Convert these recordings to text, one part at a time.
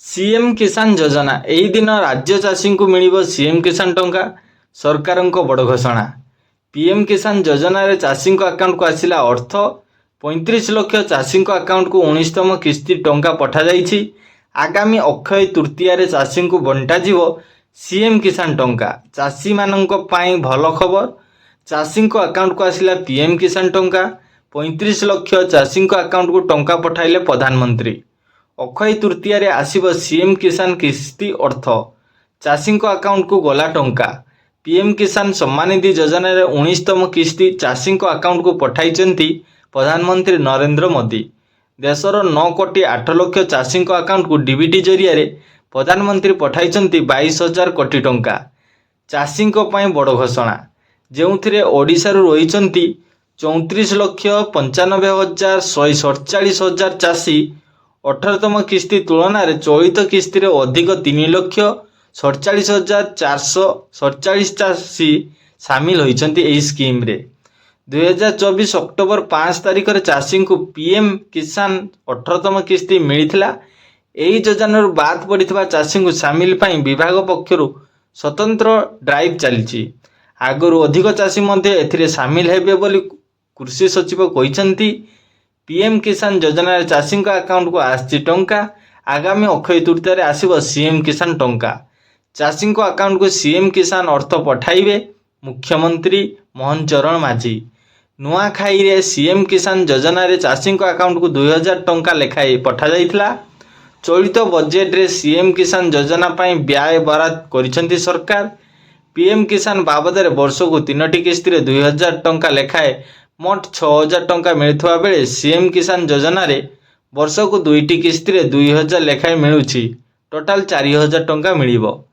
CM किसान योजना एही दिन राज्य चाषी को मिलिब सीएम किसान टंका सरकार बड़ घोषणा। पीएम किसान योजना रे चाषी अकाउंट को आसिला अर्थ 35 लाख चाषी अकाउंट को 19तम किस्ती टंका पठा जाइछि। आगामी अक्षय तृतीया रे चाषी को बंटा जीवो सीएम किसान टंका। चाषी माननक पाई भल खबर, चाषी अकाउंट को आसिला पीएम किसान टंका। 35 लाख चाषी अकाउंट को टंका पठाइले प्रधानमंत्री। अक्षय तृतीया रे आसिब सीएम किसान किस्ती अर्थ, चाषी अकाउंट को गला टंका। पीएम किसान सम्मान निधि योजना रे 19तम किस्ती चाषी अकाउंट को पठाइचंती प्रधानमंत्री नरेंद्र मोदी। देशर 9 कोटी 8 लाख चाषी अकाउंट को डीबीटी जरिया रे प्रधानमंत्री पठाइचंती 22,000 कोटी टंका। चाषी पई बड़ घोषणा, जेउथिरे ओडिशा रु रहिचंती 34,95,147 चाषी। 18तम किस्ती तुलन में चलित किस्ती रे अधिक 3,47,447 चाषी सामिल होइचंती एही स्कीम रे। 2024 अक्टोबर 5 तारिख रे चाषी को पीएम किसान 18तम किस्ती मिलिथिला। एही योजना रो बाद पड़िथिबा चाषी को सामिल पाई विभाग पक्षरु स्वतंत्र ड्राइव चलिछि। आगरु अधिक चाषी मध्ये एथिरे सामिल हेबे बोली कृषि सचिव कहिसंती। पीएम किसान योजना रे चाषी अकाउंट को आछि टंका। आगामी अक्षय तृतीया रे आसीबो सीएम किसान टंका। चाषी अकाउंट को सीएम किसान अर्थ पठाइबे मुख्यमंत्री मोहन चरण माझी। नुआखाई रे सीएम किसान योजना रे चाषी अकाउंट को 2000 टंका लेखाई पठा जाइथिला। चलित बजेट रे सीएम किसान योजना पाई व्यय बराद करिसंती सरकार। पीएम किसान बाबद रे वर्ष को 3टी किस्ती रे 2000 टंका लेखाए मोट 6,000 टंका मिलुवा बेले सीएम किसान योजना रे वर्ष को 2टी किस्ती रे 2,000 लेखाए मिलुछि। टोटाल 4,000 टंका मिलिबो।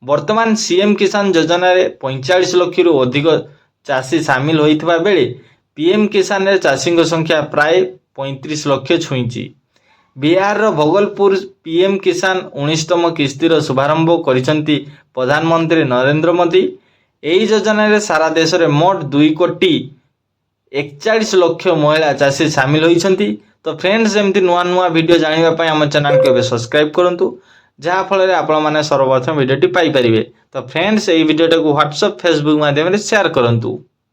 वर्तमान सीएम किसान योजना रे 45 लाख रु अधिक चाषी सामिल होइथिबा बेले पीएम किसान रे चाषी संख्या प्राय 35 लाख छुईछि। बिहार रो भोगलपुर पीएम किसान 19तम किस्ती रो शुभारंभ करिसंती प्रधानमंत्री नरेंद्र मोदी। एही योजना रे सारा देश रे मोट 2 कोटी 41 लाख महिला चाषी सामिल होइछंती। तो फ्रेंड्स, एमती नुआ नुआ वीडियो जानिबा पई हम चैनल को सब्सक्राइब करंतु, जहाँ फल आपण माने सर्वप्रथम वीडियोटी पाई परिबे। तो फ्रेंड्स, एही वीडियोटा को व्हाट्सएप फेसबुक माध्यम रे शेयर करंतु।